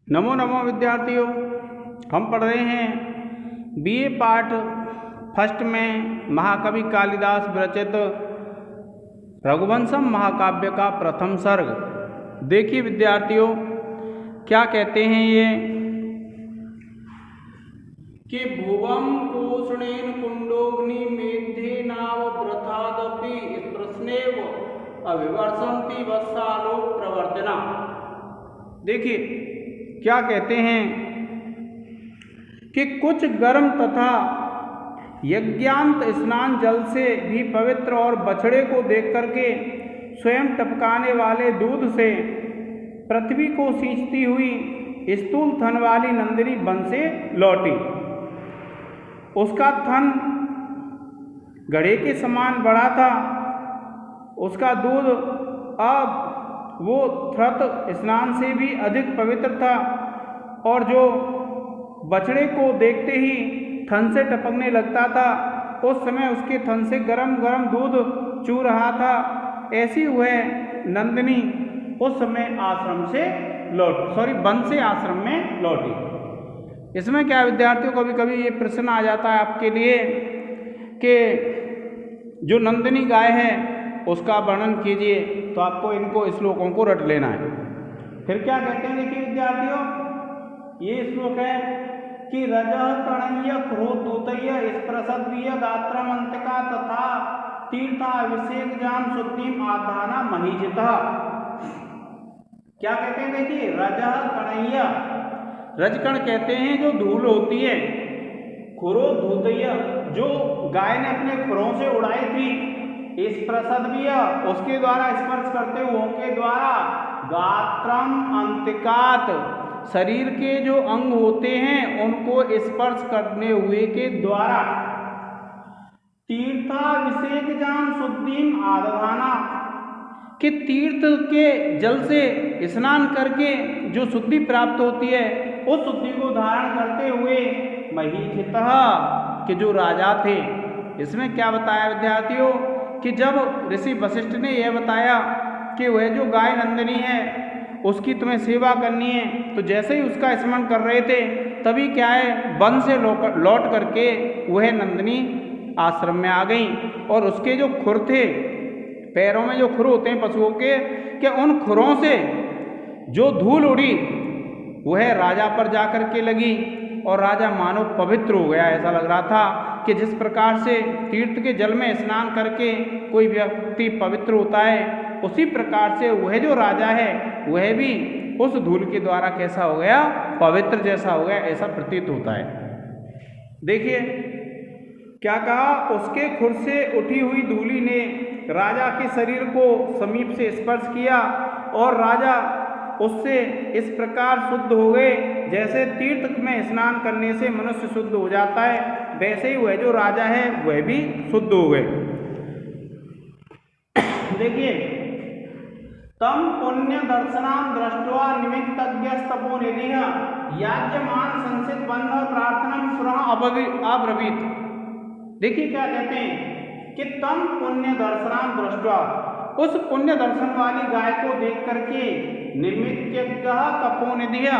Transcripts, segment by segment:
नमो नमो विद्यार्थियों, हम पढ़ रहे हैं बीए पार्ट फर्स्ट में महाकवि कालिदास विरचित रघुवंशम महाकाव्य का प्रथम सर्ग। देखिए विद्यार्थियों, क्या कहते हैं ये कि भुवम कोषणेन कुंडोग्नि मेध्ये नाव व्रथादपि प्रश्नेव अभिवर्षन्ति वत्सालोक प्रवर्तना। देखिए क्या कहते हैं कि कुछ गर्म तथा यज्ञांत स्नान जल से भी पवित्र और बछड़े को देख करके स्वयं टपकाने वाले दूध से पृथ्वी को सींचती हुई स्थूल थन वाली नंदिनी वन से लौटी। उसका थन घड़े के समान बड़ा था, उसका दूध अब वो थ्रत स्नान से भी अधिक पवित्र था और जो बछड़े को देखते ही थन से टपकने लगता था, उस समय उसके थन से गरम गरम दूध चू रहा था। ऐसी वह नंदिनी उस समय वन से आश्रम में लौटी। इसमें क्या विद्यार्थियों, कभी कभी ये प्रश्न आ जाता है आपके लिए कि जो नंदिनी गाय है उसका वर्णन कीजिए, तो आपको इनको श्लोकों को रट लेना है। फिर क्या कहते हैं, देखिए विद्यार्थियों, ये श्लोक है कि रजः तणय्य क्रोधूतय्य स्पृशद्वीय गात्रमंतिका तथा तीर्थाभिषेक जाम शुद्धिम आधाना महीजितः। क्या कहते हैं, देखिए रजः तणय्य, रजकण कहते हैं जो धूल होती है, खुरोधूतय्य जो गाय ने अपने खुरों से उड़ाई थी, स्पृशद्वीय उसके द्वारा स्पर्श करते हुए के द्वारा, गात्रम अंतिकात शरीर के जो अंग होते हैं उनको स्पर्श करने हुए के द्वारा, तीर्थाभिषेक जान शुद्धिम आदधाना कि तीर्थ के जल से स्नान करके जो शुद्धि प्राप्त होती है उस शुद्धि को धारण करते हुए महीजितः कि जो राजा थे। इसमें क्या बताया विद्यार्थियों कि जब ऋषि वशिष्ठ ने यह बताया कि वह जो गाय नंदिनी है उसकी तुम्हें सेवा करनी है, तो जैसे ही उसका स्मरण कर रहे थे तभी क्या है, वन से लौट करके वह नंदिनी आश्रम में आ गई और उसके जो खुर थे, पैरों में जो खुर होते हैं पशुओं के उन खुरों से जो धूल उड़ी वह राजा पर जा कर के लगी और राजा मानो पवित्र हो गया। ऐसा लग रहा था कि जिस प्रकार से तीर्थ के जल में स्नान करके कोई व्यक्ति पवित्र होता है, उसी प्रकार से वह जो राजा है वह भी उस धूल के द्वारा कैसा हो गया, पवित्र जैसा हो गया, ऐसा प्रतीत होता है। देखिए क्या कहा, उसके खुर से उठी हुई धूली ने राजा के शरीर को समीप से स्पर्श किया और राजा उससे इस प्रकार शुद्ध हो गए जैसे तीर्थ में स्नान करने से मनुष्य शुद्ध हो जाता है, वैसे ही वह जो राजा है वह भी शुद्ध हो गए। देखिए तम पुण्य दर्शनाम दृष्ट्वा निमित्तज्ञस्तपोनिधिः याज्यमान संसित बंध प्रार्थनम सुरः अब्रवीत। देखिए क्या कहते हैं कि तम पुण्य दर्शनाम दृष्ट्वा, उस पुण्य दर्शन वाली गाय को देख करके, निमित्तज्ञः तपोनिधिः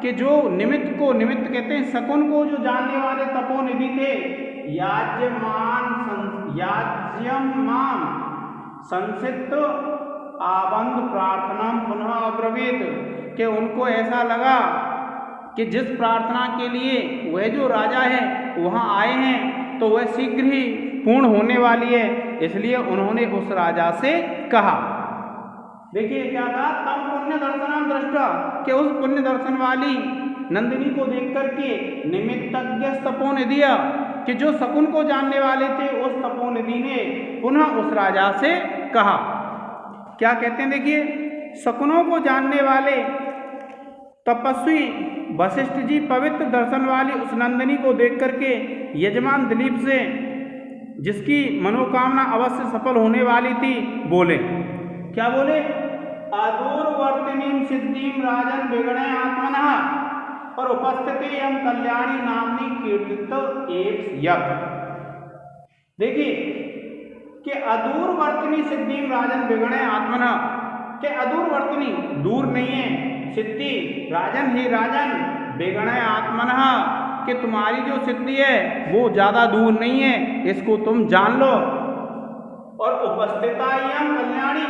कि जो निमित्त कहते हैं शकुन को जो जानने वाले तपोनिधि थे, याज्यमान संसित आबंध प्रार्थना पुनः अब्रवीत कि उनको ऐसा लगा कि जिस प्रार्थना के लिए वह जो राजा है वहाँ आए हैं तो वह शीघ्र ही पूर्ण होने वाली है, इसलिए उन्होंने उस राजा से कहा। देखिए क्या कहा, तम पुण्य दर्शनाम दृष्टा कि उस पुण्य दर्शन वाली नंदिनी को देख करके, निमित्तज्ञ तपोनिधि कि जो शकुन को जानने वाले थे उस तपोनिधि ने पुनः उस राजा से कहा। क्या कहते हैं, देखिए शकुनों को जानने वाले तपस्वी वशिष्ठ जी पवित्र दर्शन वाली उस नंदिनी को देख करके यजमान दिलीप से, जिसकी मनोकामना अवश्य सफल होने वाली थी, बोले। क्या बोले, अदूरवर्तिनीं सिद्धिं राजन विगणे आत्मनः और उपस्थिति एवं कल्याणी नामनी कीर्तित एक यज्ञ। देखिए कि अदूरवर्तिनी सिद्धिं राजन विगणे आत्मनः, कि अदूरवर्तिनी दूर नहीं है, सिद्धि राजन, हे राजन, बेगणय आत्मनः, कि तुम्हारी जो सिद्धि है वो ज़्यादा दूर नहीं है, इसको तुम जान लो। और उपस्थितायाम कल्याणी,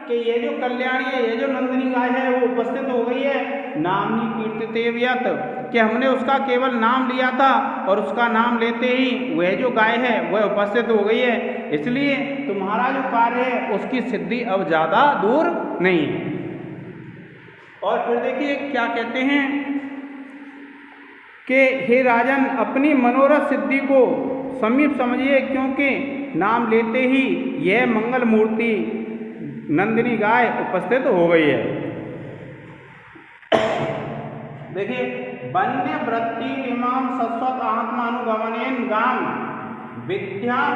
कि ये जो कल्याणी है, ये जो नंदिनी गाय है वो उपस्थित हो गई है, नामनी कीर्तितेव्यत, कि हमने उसका केवल नाम लिया था और उसका नाम लेते ही वह जो गाय है वह उपस्थित हो गई है, इसलिए तुम्हारा जो कार्य है उसकी सिद्धि अब ज़्यादा दूर नहीं है। और फिर देखिए क्या कहते हैं कि हे राजन, अपनी मनोरथ सिद्धि को समीप समझिए, क्योंकि नाम लेते ही यह मंगल मूर्ति नंदिनी गाय उपस्थित हो गई है। देखिए, वन्य वृत्ति इमाम शाश्वत आत्मानुगमनेन गाम विद्याम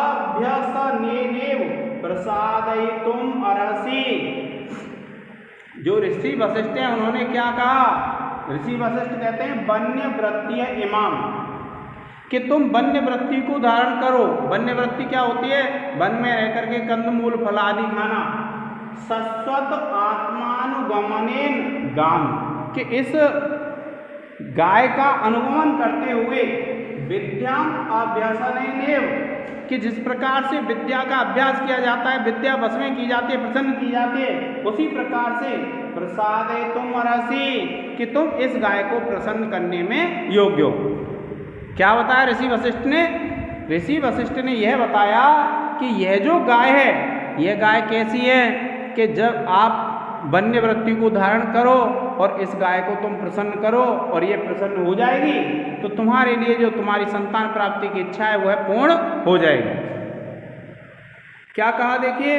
अभ्यसनेनेव प्रसादयितुम अर्हसि। जो ऋषि वशिष्ठ हैं उन्होंने क्या कहा? ऋषि वशिष्ठ कहते हैं वन्य वृत्ति इमाम, कि तुम वन्य वृत्ति को धारण करो। वन्य वृत्ति क्या होती है? वन में रह करके कंदमूल फल आदि खाना। शाश्वत आत्मानुगमनेन गाम, कि इस गाय का अनुगमन करते हुए विद्याम अभ्यासनेनेव, कि जिस प्रकार से विद्या का अभ्यास किया जाता है, विद्या बस में की जाती है, प्रसन्न की जाती है, उसी प्रकार से प्रसादयितुम अर्हसि, कि तुम इस गाय को प्रसन्न करने में योग्य हो। क्या बताया ऋषि वशिष्ठ ने? ऋषि वशिष्ठ ने यह बताया कि यह जो गाय है, यह गाय कैसी है कि जब आप वन्य वृत्ति को धारण करो और इस गाय को तुम प्रसन्न करो और ये प्रसन्न हो जाएगी, तो तुम्हारे लिए जो तुम्हारी संतान प्राप्ति की इच्छा है वह पूर्ण हो जाएगी। क्या कहा देखिए,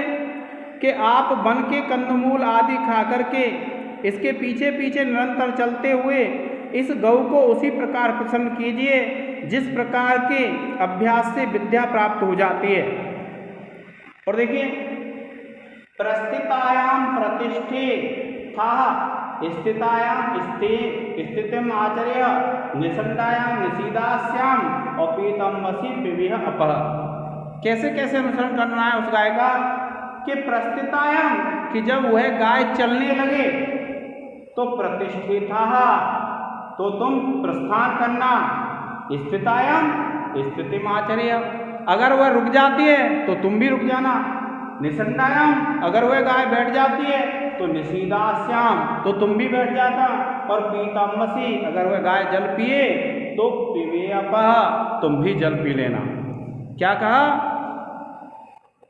कि आप वन के कंदमूल आदि खा करके इसके पीछे पीछे निरंतर चलते हुए इस गौ को उसी प्रकार प्रसन्न कीजिए जिस प्रकार के अभ्यास से विद्या प्राप्त हो जाती है। और देखिए, प्रस्थितायाम प्रतिष्ठे था स्थितायाम स्थितिम आचर्य निषण्डायाम निषीदास्याम अपीतमसि पिबीह अपः। कैसे कैसे अनुसरण करना है उस गाय का? कि प्रस्थितायाम, कि जब वह गाय चलने लगे तो प्रतिष्ठिता, तो तुम प्रस्थान करना। स्थितायाम स्थितिमाचर्य, अगर वह रुक जाती है तो तुम भी रुक जाना। निषण्डायाम, अगर वह गाय बैठ जाती है तो निषीदास्याम, तो तुम भी बैठ जाता। और पीताम्बसी, अगर वह गाय जल पिए तो पिबेयपः, तुम भी जल पी लेना। क्या कहा?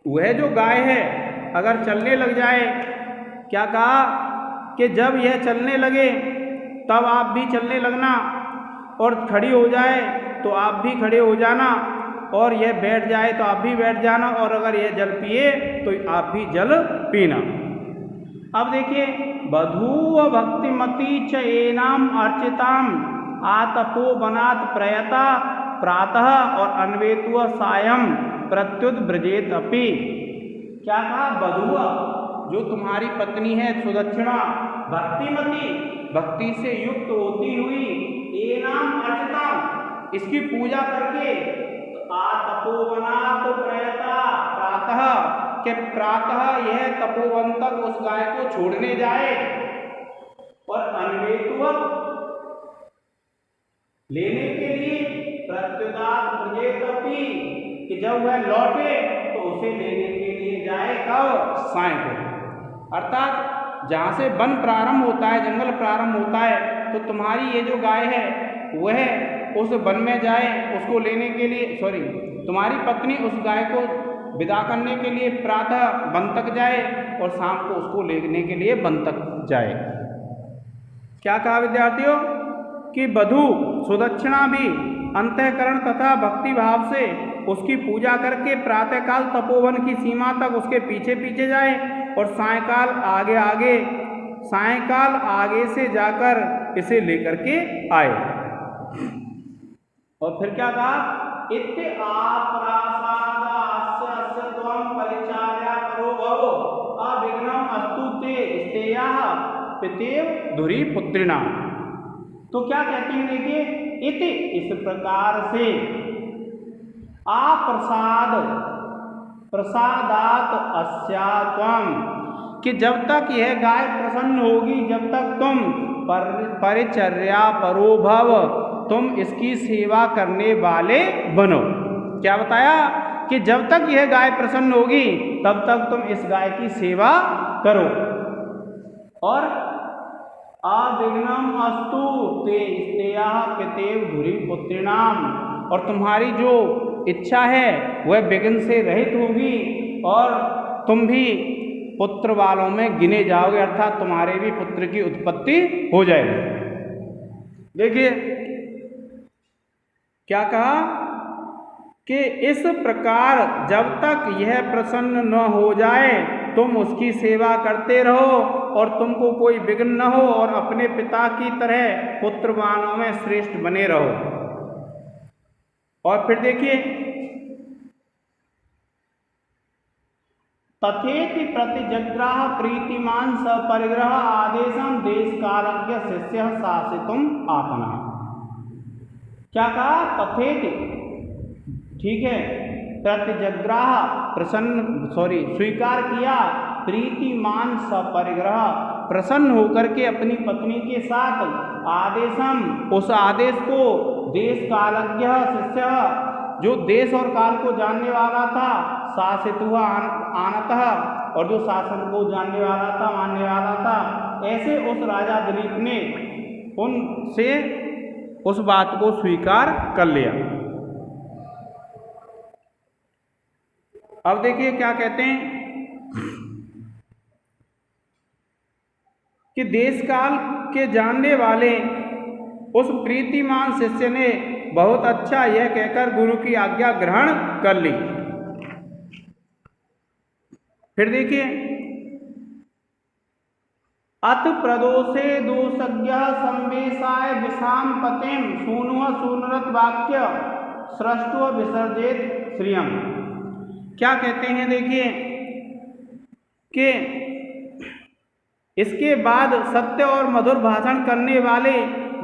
वह जो गाय है अगर चलने लग जाए, क्या कहा कि जब यह चलने लगे तब आप भी चलने लगना, और खड़ी हो जाए तो आप भी खड़े हो जाना, और यह बैठ जाए तो आप भी बैठ जाना, और अगर यह जल पिए तो आप भी जल पीना। अब देखिए, बधूव भक्तिमती च एनाम अर्चिताम आतपो बनात प्रयता प्रातः और अन्वेतुः सायं प्रत्युत ब्रजेत अपि। क्या कहा? बधूव, जो तुम्हारी पत्नी है सुदक्षिणा, भक्तिमती, भक्ति से युक्त होती हुई, एनाम अर्चिता, इसकी पूजा करके, तपोवनात् प्रयता प्रातः, के प्रातः यह तपोवन तक उस गाय को छोड़ने जाए, और अन्वेतुः लेने के लिए, प्रत्युदात ब्रजेत अपि, कि जब वह लौटे तो उसे लेने के लिए जाए। कब? साय को। अर्थात जहाँ से वन प्रारंभ होता है, जंगल प्रारंभ होता है, तो तुम्हारी ये जो गाय है वह उस वन में जाए, उसको लेने के लिए, तुम्हारी पत्नी उस गाय को विदा करने के लिए प्रातः वन तक जाए और शाम को उसको लेने के लिए वन तक जाए। क्या कहा विद्यार्थियों? कि वधू सुदक्षिणा भी अंतःकरण तथा भक्ति भाव से उसकी पूजा करके प्रातःकाल तपोवन की सीमा तक उसके पीछे पीछे जाए, और सायंकाल आगे से जाकर इसे लेकर के आए। और फिर क्या कहा? इत्ते आप्रासादास्य त्वं परिचार्या करो भवो अविघ्नम् अस्तु ते स्तेयः पितेव धुरी पुत्रिणा। तो क्या कहते हैं देखिए, इति, इस प्रकार से, प्रसादात अस्या त्वं, कि जब तक यह गाय प्रसन्न होगी, जब तक तुम परिचर्या परोभव, तुम इसकी सेवा करने वाले बनो। क्या बताया कि जब तक यह गाय प्रसन्न होगी तब तक तुम इस गाय की सेवा करो। और अविघ्नम अस्तु ते स्तेया पितेव धुरी पुत्रिणाम, और तुम्हारी जो इच्छा है वह विघ्न से रहित होगी और तुम भी पुत्र वालों में गिने जाओगे, अर्थात तुम्हारे भी पुत्र की उत्पत्ति हो जाएगी। देखिए क्या कहा कि इस प्रकार जब तक यह प्रसन्न न हो जाए तुम उसकी सेवा करते रहो और तुमको कोई विघ्न न हो और अपने पिता की तरह पुत्रवानों में श्रेष्ठ बने रहो। और फिर देखिए तथेति प्रतिजग्राह प्रीतिमान सपरिग्रह आदेशम देश कालज्ञ शिष्य शासितुम आपना। क्या कहा? तथेति, ठीक है, प्रतिजग्राह स्वीकार किया, प्रीतिमान सपरिग्रह प्रसन्न होकर के अपनी पत्नी के साथ, आदेशम उस आदेश को, देश कालज्ञ शिष्य जो देश और काल को जानने वाला था, शासित हुआ आनतः और जो शासन को जानने वाला था, मानने वाला था, ऐसे उस राजा दिलीप ने उनसे उस बात को स्वीकार कर लिया। अब देखिए क्या कहते हैं कि देश काल के जानने वाले उस प्रीतिमान शिष्य ने बहुत अच्छा यह कहकर गुरु की आज्ञा ग्रहण कर ली। फिर देखिए अत प्रदोषे दोषज्ञ संवेशाय विषाम पतिम सूनुह सूनरत वाक्य सृष्टो विसर्जित श्रियम। क्या कहते हैं? देखिए कि इसके बाद सत्य और मधुर भाषण करने वाले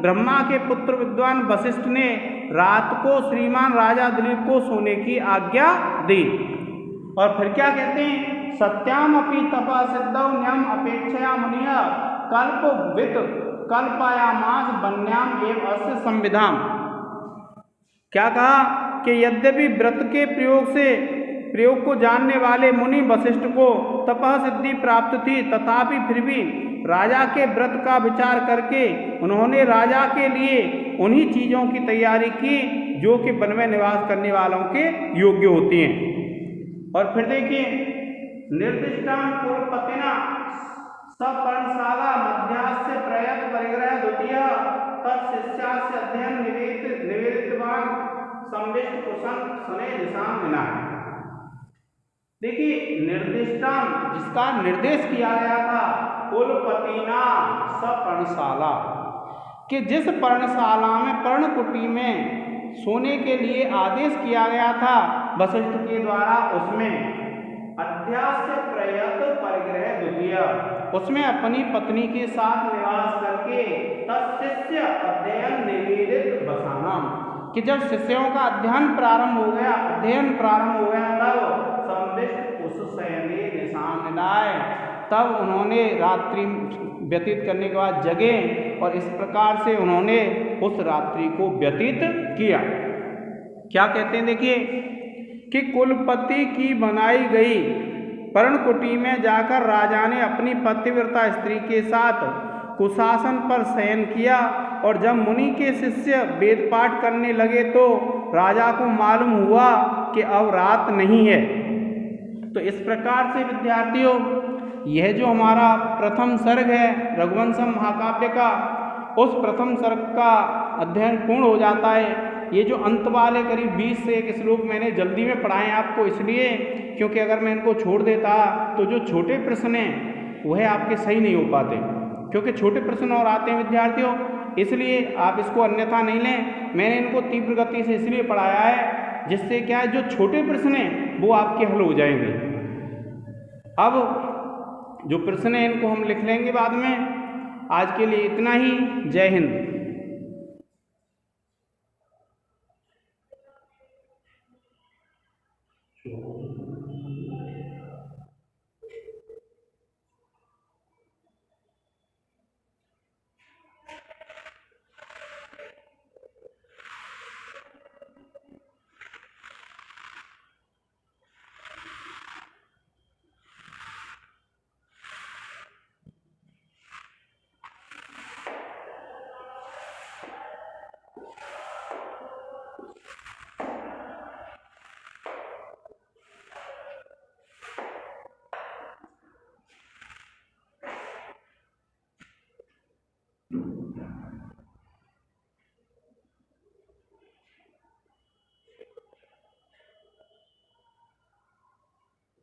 ब्रह्मा के पुत्र विद्वान वशिष्ठ ने रात को श्रीमान राजा दिलीप को सोने की आज्ञा दी। और फिर क्या कहते हैं? सत्याम अपि तपः सिद्धौ न्यम अपेक्षया मुनिः कल्पवित कल्पयामास वन्याम एव अस्य संविधाम। क्या कहा कि यद्यपि व्रत के प्रयोग को जानने वाले मुनि वशिष्ठ को तपः सिद्धि प्राप्त थी, तथापि फिर भी राजा के व्रत का विचार करके उन्होंने राजा के लिए उन्हीं चीजों की तैयारी की जो कि वन में निवास करने वालों के योग्य होती हैं। और फिर देखिए निर्दिष्टां कुलपतिना सपर्णशाला मध्यास्य प्रयत परिग्रह द्वितीय तत्शिष्यास्य अध्ययन निवेदितवान संविष्ट कुशन सुने दिशाम विना। देखिए निर्दिष्टां जिसका निर्देश किया गया था, कुलपतिना सपर्णशाला कि जिस पर्णशाला में पर्णकुटी में सोने के लिए आदेश किया गया था वशिष्ठ के द्वारा, उसमें अध्यास्य प्रयत परिग्रह द्वितीय, उसमें अपनी पत्नी के साथ निवास करके तत्शिष्य अध्ययन निवेदित बसानाम कि जब शिष्यों का अध्ययन प्रारंभ हो गया तब संविष्ट उस शयने निशान निनाय, तब उन्होंने रात्रि व्यतीत करने के बाद जगे और इस प्रकार से उन्होंने उस रात्रि को व्यतीत किया। क्या कहते हैं? देखिए कि कुलपति की बनाई गई पर्णकुटी में जाकर राजा ने अपनी पतिव्रता स्त्री के साथ कुशासन पर शयन किया और जब मुनि के शिष्य वेद पाठ करने लगे तो राजा को मालूम हुआ कि अब रात नहीं है। तो इस प्रकार से विद्यार्थियों, यह जो हमारा प्रथम सर्ग है रघुवंशम महाकाव्य का, उस प्रथम सर्ग का अध्ययन पूर्ण हो जाता है। ये जो अंत वाले करीब 20 से एक श्लोक मैंने जल्दी में पढ़ाए आपको, इसलिए क्योंकि अगर मैं इनको छोड़ देता तो जो छोटे प्रश्न हैं वह आपके सही नहीं हो पाते, क्योंकि छोटे प्रश्न और आते हैं विद्यार्थियों, इसलिए आप इसको अन्यथा नहीं लें। मैंने इनको तीव्र गति से इसलिए पढ़ाया है जिससे क्या है, जो छोटे प्रश्न हैं वो आपके हल हो जाएंगे। अब जो प्रश्न है इनको हम लिख लेंगे बाद में। आज के लिए इतना ही। जय हिंद।